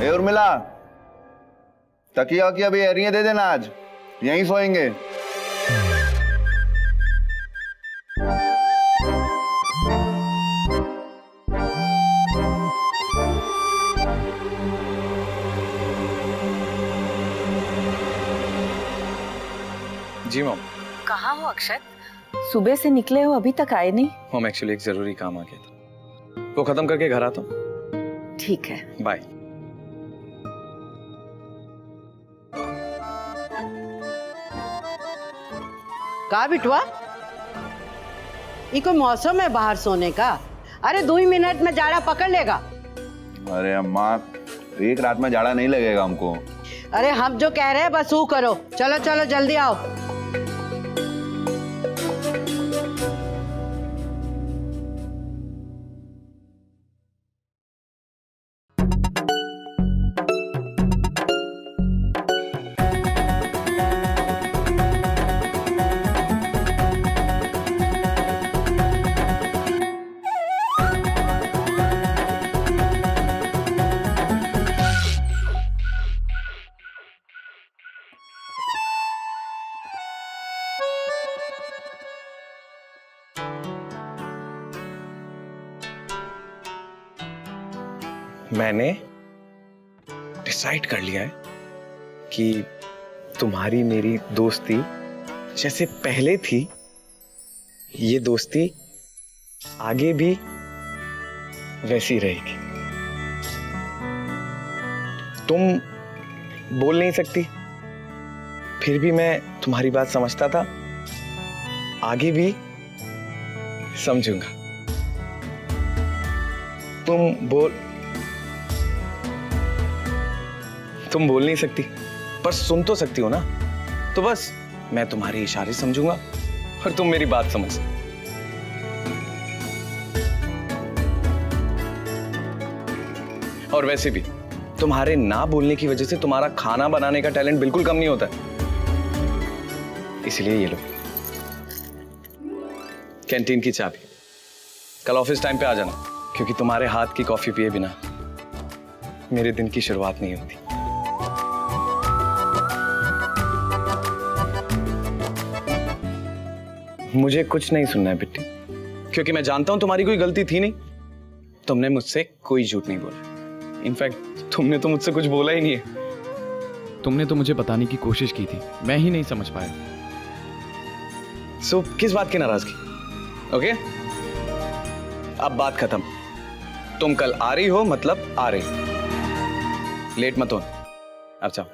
ए उर्मिला, तकिया की अभी एरिया दे देना, आज यहीं सोएंगे। जी मॉम। कहाँ हो अक्षत? सुबह से निकले हो, अभी तक आए नहीं। मॉम एक्चुअली एक जरूरी काम आ गया था, वो खत्म करके घर आता हूँ। ठीक है, बाय। का बिटवा, ये कोई मौसम है बाहर सोने का? अरे 2 मिनट में जाड़ा पकड़ लेगा। अरे अम्मा, एक रात में जाड़ा नहीं लगेगा हमको। अरे हम जो कह रहे हैं बस वो करो। चलो चलो जल्दी आओ। मैंने डिसाइड कर लिया है कि तुम्हारी मेरी दोस्ती जैसे पहले थी, ये दोस्ती आगे भी वैसी रहेगी। तुम बोल नहीं सकती, फिर भी मैं तुम्हारी बात समझता था, आगे भी समझूंगा। तुम बोल नहीं सकती पर सुन तो सकती हो ना, तो बस मैं तुम्हारे इशारे समझूंगा और तुम मेरी बात समझ। और वैसे भी तुम्हारे ना बोलने की वजह से तुम्हारा खाना बनाने का टैलेंट बिल्कुल कम नहीं होता है। इसलिए ये लो कैंटीन की चाबी, कल ऑफिस टाइम पे आ जाना, क्योंकि तुम्हारे हाथ की कॉफी पिए बिना मेरे दिन की शुरुआत नहीं होती। मुझे कुछ नहीं सुनना है बिट्टी, क्योंकि मैं जानता हूं तुम्हारी कोई गलती थी नहीं। तुमने मुझसे कोई झूठ नहीं बोला। इनफैक्ट तुमने तो मुझसे कुछ बोला ही नहीं है। तुमने तो मुझे बताने की कोशिश की थी, मैं ही नहीं समझ पाया। सो किस बात की नाराजगी? ओके, अब बात खत्म। तुम कल आ रही हो, मतलब आ रही हो। लेट मत हो। अब जाओ,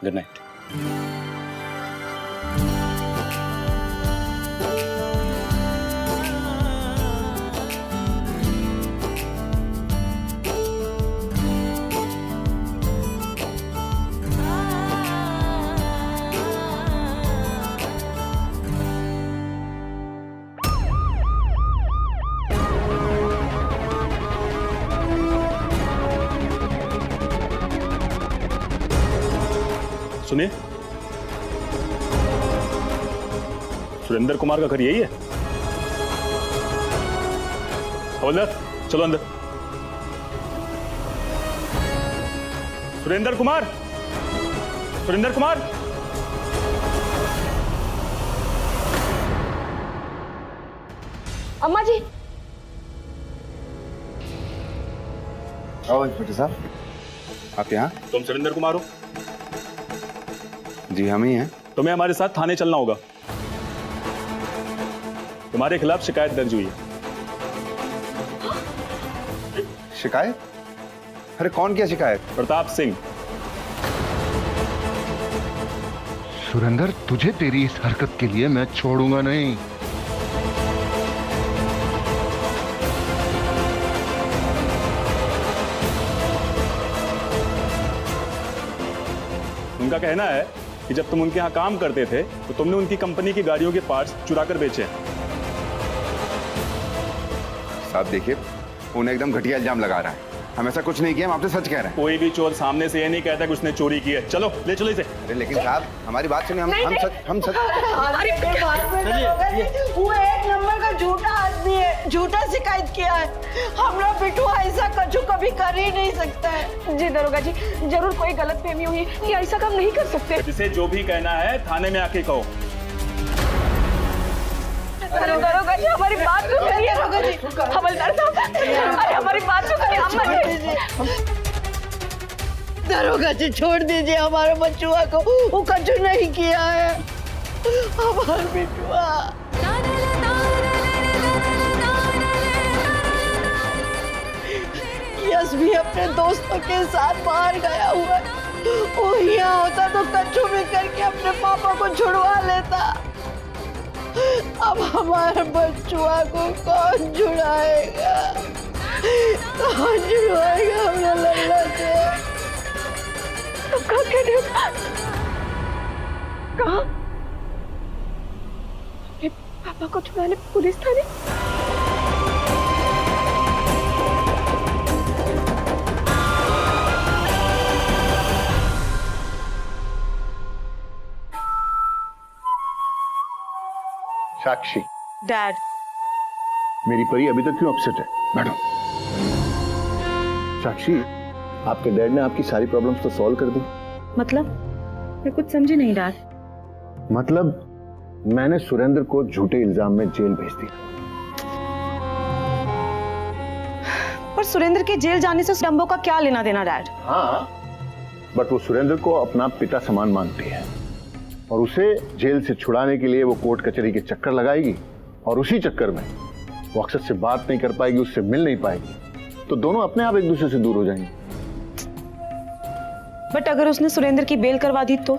गुड नाइट। सुनिए, सुरेंद्र कुमार का घर यही है? हवलदार चलो अंदर। सुरेंद्र कुमार, सुरेंद्र कुमार। अम्मा जी। आओ इंस्पेक्टर साहब, आप यहाँ? तुम सुरेंद्र कुमार हो? जी हम ही हैं। तुम्हें हमारे साथ थाने चलना होगा। तुम्हारे खिलाफ शिकायत दर्ज हुई है। शिकायत? अरे कौन किया शिकायत? प्रताप सिंह। सुरेंद्र, तुझे तेरी इस हरकत के लिए मैं छोड़ूंगा नहीं। उनका कहना है कि जब तुम उनके यहाँ काम करते थे तो तुमने उनकी कंपनी की गाड़ियों के पार्ट्स चुरा कर बेचे। साहब देखिए, उन्हें एकदम घटिया इल्जाम लगा रहा है। हम ऐसा कुछ नहीं किया, हम आपसे सच कह रहे हैं। कोई भी चोर सामने से ये नहीं कहता कि उसने चोरी की है। चलो ले चलो इसे। अरे लेकिन साहब हमारी बात सुनिए, हम सच अरे एक नंबर का झूठा आदमी है, झूठा शिकायत किया है। हमरा बिट्टू ऐसा कछु कभी कर ही नहीं सकता है। जी दरोगा जी, जरूर कोई गलतफहमी हुई है, ये ऐसा काम नहीं कर सकते। जिसे जो भी कहना है थाने में आके कहो। अरे दरोगा जी, हमारी बात तो करिए। दरोगा जी, हवलदार साहब, अरे हमारी बात तो करिए। हम मत दीजिए। दरोगा जी छोड़ दीजिए हमारे बच्चुआ को, वो कछु नहीं किया है। हमारा बिट्टुआ यश भी अपने दोस्तों के साथ बाहर गया हुआ है। वो यहाँ होता तो कछु भी करके अपने पापा को छुड़वा लेता। अब हमारे बच्चुआ को कौन छुड़ाएगा? कौन छुड़वाएगा अपने लल्ला से? कहाँ कह रहे हो? कहाँ? अपने पापा को छुड़ाने पुलिस थाने? साक्षी, डैड, मेरी परी अभी तक क्यों अपसेट है? बैठो। साक्षी, आपके डैड ने आपकी सारी प्रॉब्लम्स तो सॉल्व कर दी। मतलब मैं कुछ समझी नहीं डैड। मतलब मैंने सुरेंद्र को झूठे इल्जाम में जेल भेज दिया। पर सुरेंद्र के जेल जाने से डंबो का क्या लेना देना डैड? हाँ, बट वो सुरेंद्र को अपना पिता समान मानती है और उसे जेल से छुड़ाने के लिए वो कोर्ट कचहरी के चक्कर लगाएगी और उसी चक्कर में वो अक्षत से बात नहीं कर पाएगी, उससे मिल नहीं पाएगी, तो दोनों अपने आप एक दूसरे से दूर हो जाएंगे। बट अगर उसने सुरेंद्र की बेल करवा दी तो?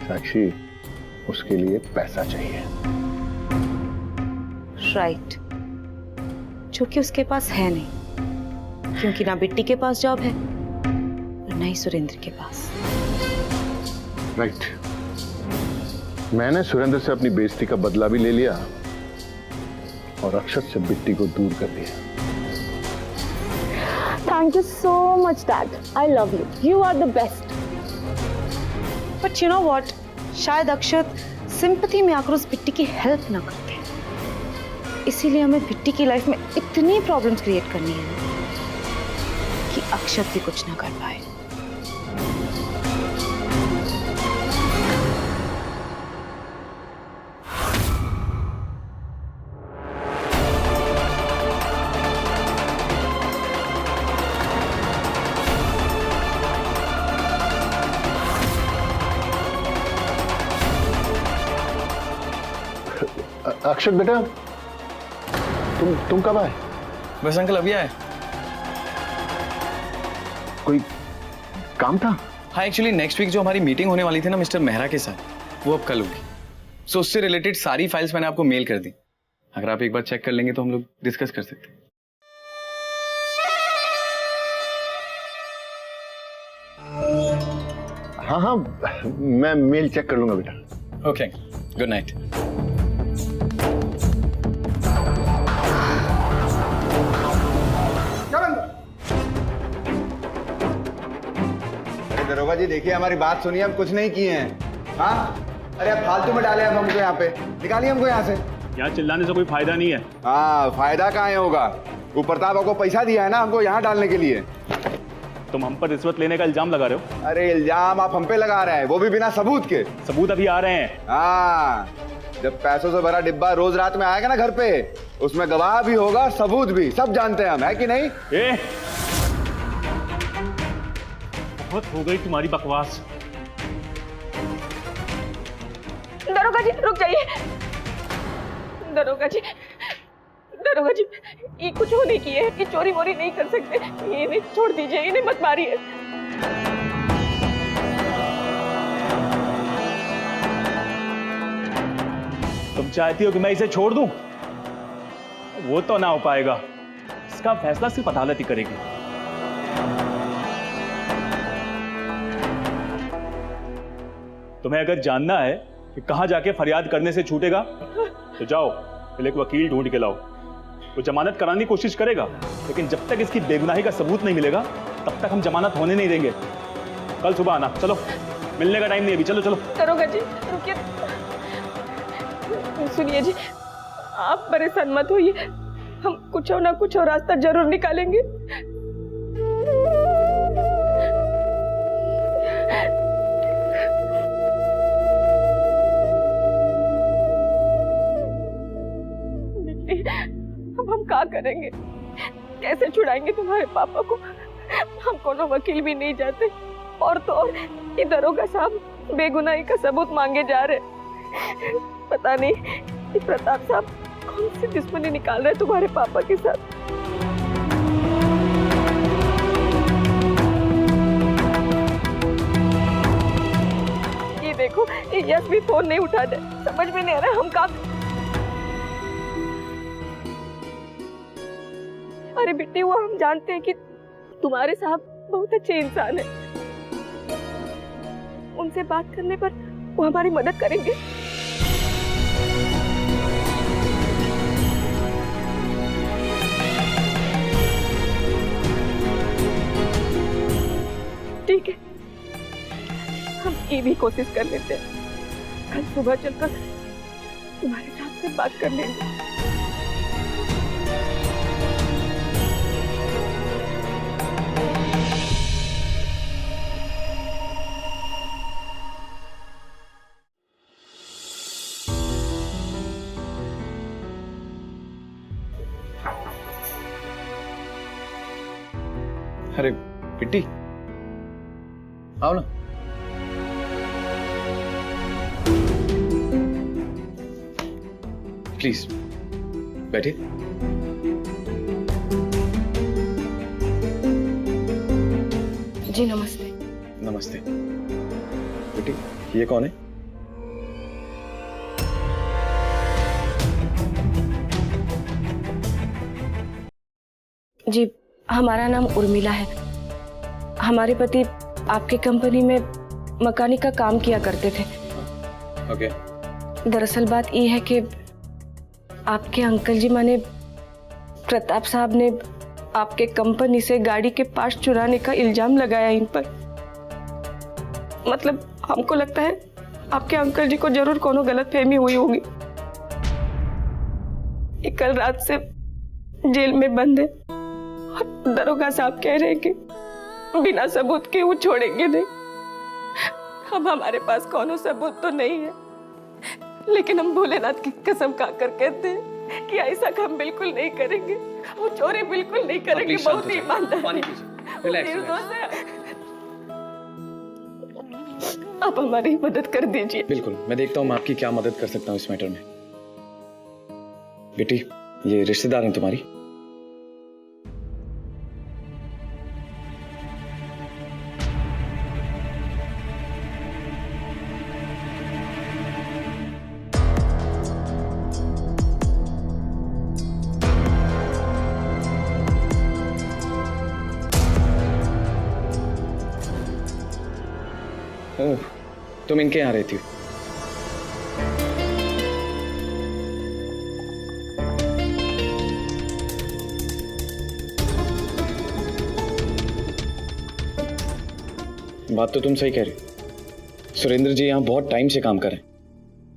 साक्षी, उसके लिए पैसा चाहिए। राइट, जो कि उसके पास है नहीं, क्योंकि ना बिट्टी के पास जॉब है और ना ही सुरेंद्र के पास। राइट, मैंने सुरेंद्र से अपनी बेइज्जती का बदला भी ले लिया और अक्षत से बिट्टी को दूर कर दिया। Thank you so much, Dad. I love you. You are the best. But you know what? शायद अक्षत सिंपैथी में आकर उस बिट्टी की हेल्प ना करते, इसीलिए हमें बिट्टी की लाइफ में इतनी प्रॉब्लम्स क्रिएट करनी है कि अक्षत भी कुछ ना कर पाए। अक्षत बेटा, तुम कब आए? बस अंकल अभी आए। कोई काम था? हाँ, एक्चुअली नेक्स्ट वीक जो हमारी मीटिंग होने वाली थी ना मिस्टर मेहरा के साथ, वो अब कल होगी। सो उससे रिलेटेड सारी फाइल्स मैंने आपको मेल कर दी। अगर आप एक बार चेक कर लेंगे तो हम लोग डिस्कस कर सकते हैं। हाँ हाँ, मैं मेल चेक कर लूंगा बेटा। Okay, good night. दरोगा जी देखिए, हमारी बात सुनिए, हम कुछ नहीं किए हैं। हाँ, अरे आप फालतू में डाले हम हमको यहाँ पे, निकालिए हमको यहाँ से। यहाँ चिल्लाने से कोई फायदा नहीं है। हाँ, फायदा कहाँ होगा? वो प्रताप आपको पैसा दिया है ना हमको यहाँ डालने के लिए। तुम हम पर रिश्वत लेने का इल्जाम लगा रहे हो। अरे इल्जाम आप हम पे लगा रहे हैं, वो भी बिना सबूत के। सबूत अभी आ रहे हैं। हाँ, जब पैसों से भरा डिब्बा रोज रात में आएगा ना घर पे, उसमें गवाह भी होगा, सबूत भी, सब जानते हैं हम, है कि नहीं? बहुत हो गई तुम्हारी बकवास। दरोगा जी रुक जाइए। दरोगा जी, दरोगा जी, ये कुछ हो नहीं किए, ये चोरी वोरी नहीं कर सकते, ये इन्हें छोड़ दीजिए, इन्हें मत मारिए। तुम चाहती हो कि मैं इसे छोड़ दूं? वो तो ना हो पाएगा। इसका फैसला सिर्फ अदालत ही करेगी। तुम्हें अगर जानना है कि कहां जाके फरियाद करने से छूटेगा तो जाओ, पहले एक वकील ढूंढ के लाओ। वो जमानत कराने की कोशिश करेगा, लेकिन जब तक इसकी बेगुनाही का सबूत नहीं मिलेगा तब तक हम जमानत होने नहीं देंगे। कल सुबह आना। चलो। मिलने का टाइम नहीं है अभी, चलो चलो। दरोगा जी रुकिए, सुनिए जी, आप परेशान मत होइए, हम कुछ ना कुछ और रास्ता जरूर निकालेंगे। अब हम क्या करेंगे, कैसे छुड़ाएंगे तुम्हारे पापा को? हम कोनो वकील भी नहीं जाते, और तो और ये दरोगा साहब बेगुनाही का सबूत मांगे जा रहे। पता नहीं ये प्रताप साहब कौन सी दुश्मनी निकाल रहे तुम्हारे पापा के साथ। ये देखो, ये यश भी फोन नहीं उठा दे, समझ में नहीं आ रहा हम का। अरे बेटी, वो हम जानते हैं कि तुम्हारे साहब बहुत अच्छे इंसान हैं, उनसे बात करने पर वो हमारी मदद करेंगे। ठीक है, हम ये भी कोशिश कर लेते हैं, कल सुबह चलकर तुम्हारे साथ से बात कर लेंगे। अरे बिट्टी, आओ ना। प्लीज बैठिए। जी नमस्ते। नमस्ते। बिट्टी, ये कौन है? जी, हमारा नाम उर्मिला है। हमारे पति आपके कंपनी में मैकेनिक का काम किया करते थे। ओके। दरअसल बात ये है कि आपके अंकल जी माने प्रताप साहब ने आपके कंपनी से गाड़ी के पार्ट्स चुराने का इल्जाम लगाया इन पर। मतलब हमको लगता है आपके अंकल जी को जरूर कोनो गलतफहमी हुई होगी। ये कल रात से जेल में बंद है और दरोगा साहब कह रहे हैं कि बिना सबूत के वो छोड़ेंगे नहीं। अब हमारे पास कोनो सबूत तो नहीं है, लेकिन हम भोलेनाथ की कसम खाकर कहते हैं कि ऐसा काम बिल्कुल नहीं करेंगे, वो चोरी बिल्कुल नहीं करेंगे। बहुत ही ईमानदार, निर्दोष है। आप हमारी मदद कर दीजिए। बिल्कुल, मैं देखता हूँ मैं आपकी क्या मदद कर सकता हूँ इस मैटर में। बेटी, ये रिश्तेदार हैं तुम्हारी? ओह, तुम इनके यहाँ रहती हो? बात तो तुम सही कह रहे हो। सुरेंद्र जी यहाँ बहुत टाइम से काम कर रहे हैं,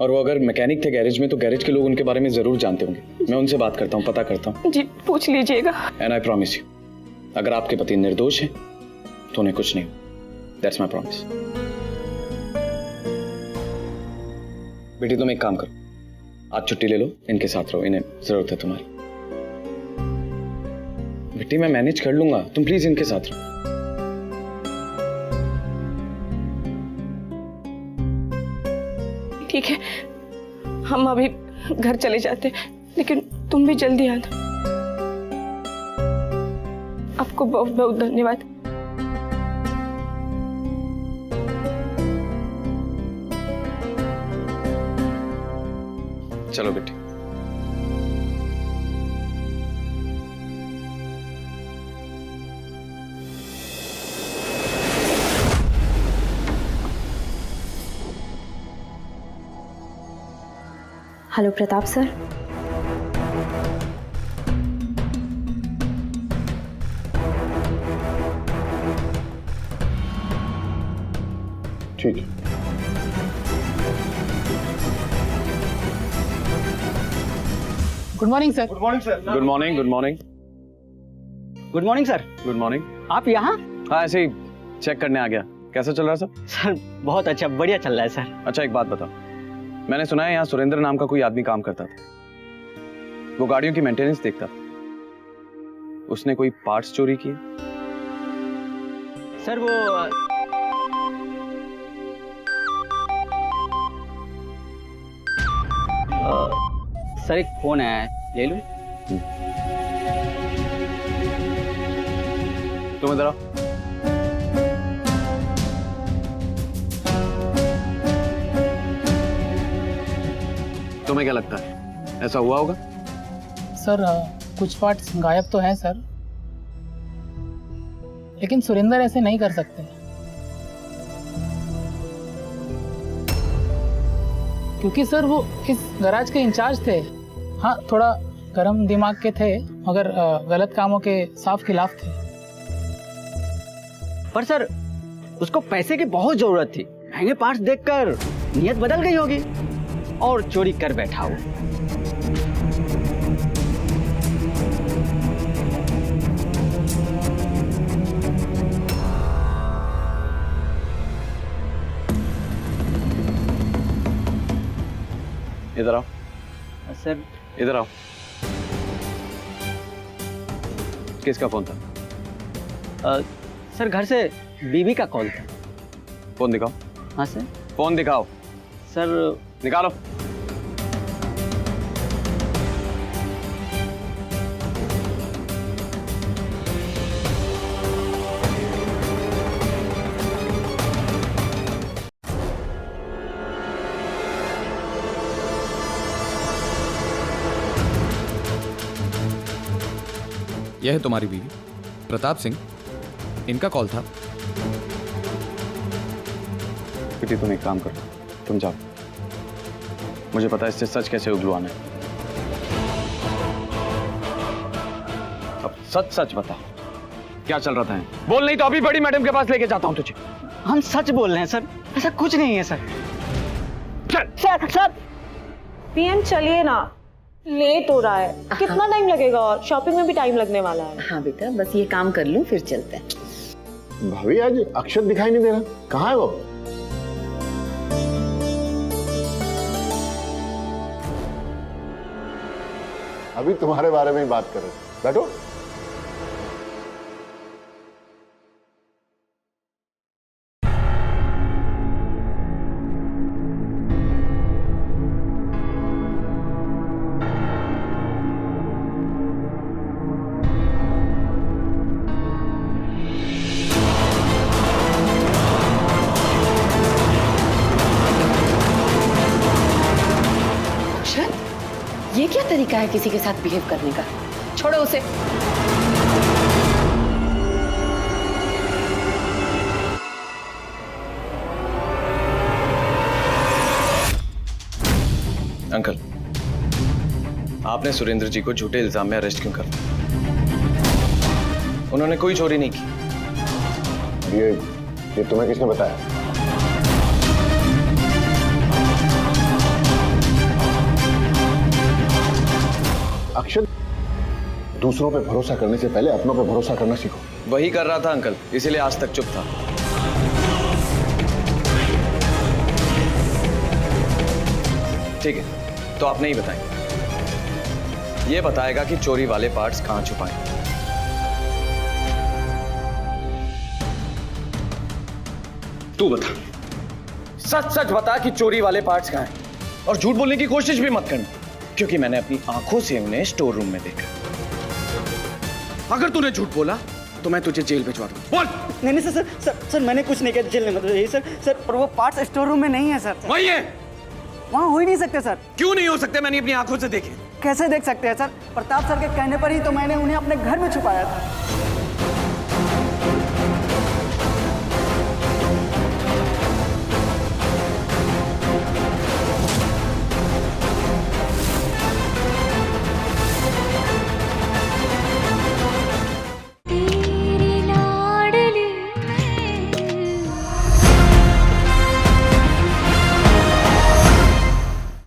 और वो अगर मैकेनिक थे गैरेज में तो गैरेज के लोग उनके बारे में जरूर जानते होंगे। मैं उनसे बात करता हूँ, पता करता हूँ। जी पूछ लीजिएगा। एंड आई प्रॉमिस यू, अगर आपके पति निर्दोष हैं तो उन्हें कुछ नहीं हो। That's my promise. बेटी, तुम एक काम करो, आज छुट्टी ले लो, इनके साथ रहो, इन्हें जरूरत है तुम्हारी। बेटी, मैं मैनेज कर लूंगा, तुम प्लीज इनके साथ रहो। ठीक है, हम अभी घर चले जाते, लेकिन तुम भी जल्दी आना। आपको बहुत बहुत धन्यवाद। चलो बेटी। Hello Pratap sir. ठीक है। Good morning sir. Good morning sir. Good morning. Good morning. Good morning sir. Good morning. आप यहाँ? हाँ, ऐसे ही चेक करने आ गया। कैसा चल रहा है सब? सर बहुत अच्छा, बढ़िया चल रहा है सर। अच्छा, एक बात बताओ, मैंने सुना है यहाँ सुरेंद्र नाम का कोई आदमी काम करता था। वो गाड़ियों की मेंटेनेंस देखता था। उसने कोई पार्ट्स चोरी किए? सर वो सर एक फोन आया है, ले लूं? तुम इधर आओ। तुम्हें क्या लगता है ऐसा हुआ होगा? सर कुछ पार्ट्स गायब तो हैं सर, लेकिन सुरेंद्र ऐसे नहीं कर सकते, क्योंकि सर वो इस गैराज के इंचार्ज थे। हाँ, थोड़ा गर्म दिमाग के थे, मगर गलत कामों के साफ खिलाफ थे। पर सर उसको पैसे की बहुत जरूरत थी। महंगे पार्ट्स देखकर नियत बदल गई होगी और चोरी कर बैठा हो। इधर आओ। सर इधर आओ। किसका फोन था? सर घर से बीवी का कॉल था। फोन दिखाओ। हाँ सर। फोन दिखाओ। सर निकालो। यह है तुम्हारी बीवी प्रताप सिंह, इनका कॉल था। बेटी तुम एक काम करो, तुम जाओ। मुझे पता है इससे सच कैसे उगलवाना है। अब सच सच बता, क्या चल रहा था? बोल, नहीं तो अभी बड़ी मैडम के पास लेके जाता हूं तुझे। हम सच बोल रहे हैं सर, ऐसा कुछ नहीं है सर। सर सर पीएम चलिए ना, लेट हो रहा है। कितना टाइम लगेगा और शॉपिंग में भी टाइम लगने वाला है। हाँ बेटा, बस ये काम कर लूं फिर चलते हैं। भाभी आज अक्षत दिखाई नहीं दे रहा, कहाँ है वो? अभी तुम्हारे बारे में ही बात कर रहे थे, बैठो। ये क्या तरीका है किसी के साथ बिहेव करने का? छोड़ो उसे। अंकल, आपने सुरेंद्र जी को झूठे इल्जाम में अरेस्ट क्यों कर? उन्होंने कोई चोरी नहीं की। ये तुम्हें किसने बताया? अक्षत, दूसरों पे भरोसा करने से पहले अपनों पे भरोसा करना सीखो। वही कर रहा था अंकल, इसीलिए आज तक चुप था। ठीक है, तो आप नहीं बताएंगे। ये बताएगा कि चोरी वाले पार्ट्स कहां छुपाए। तू बता, सच सच बता कि चोरी वाले पार्ट्स कहां हैं, और झूठ बोलने की कोशिश भी मत करना, क्योंकि मैंने अपनी आंखों से उन्हें स्टोर रूम में देखा। अगर तूने झूठ बोला तो मैं तुझे जेल भिजवा दूंगा। बोल। नहीं नहीं सर सर सर मैंने कुछ नहीं किया, जेल में मतलब यही सर। सर पर वो पार्ट्स स्टोर रूम में नहीं है सर। वही है। वहाँ हो ही नहीं सकते सर। क्यों नहीं हो सकते? मैंने अपनी आंखों से देखे। कैसे देख सकते हैं सर? प्रताप सर के कहने पर ही तो मैंने उन्हें अपने घर में छुपाया था।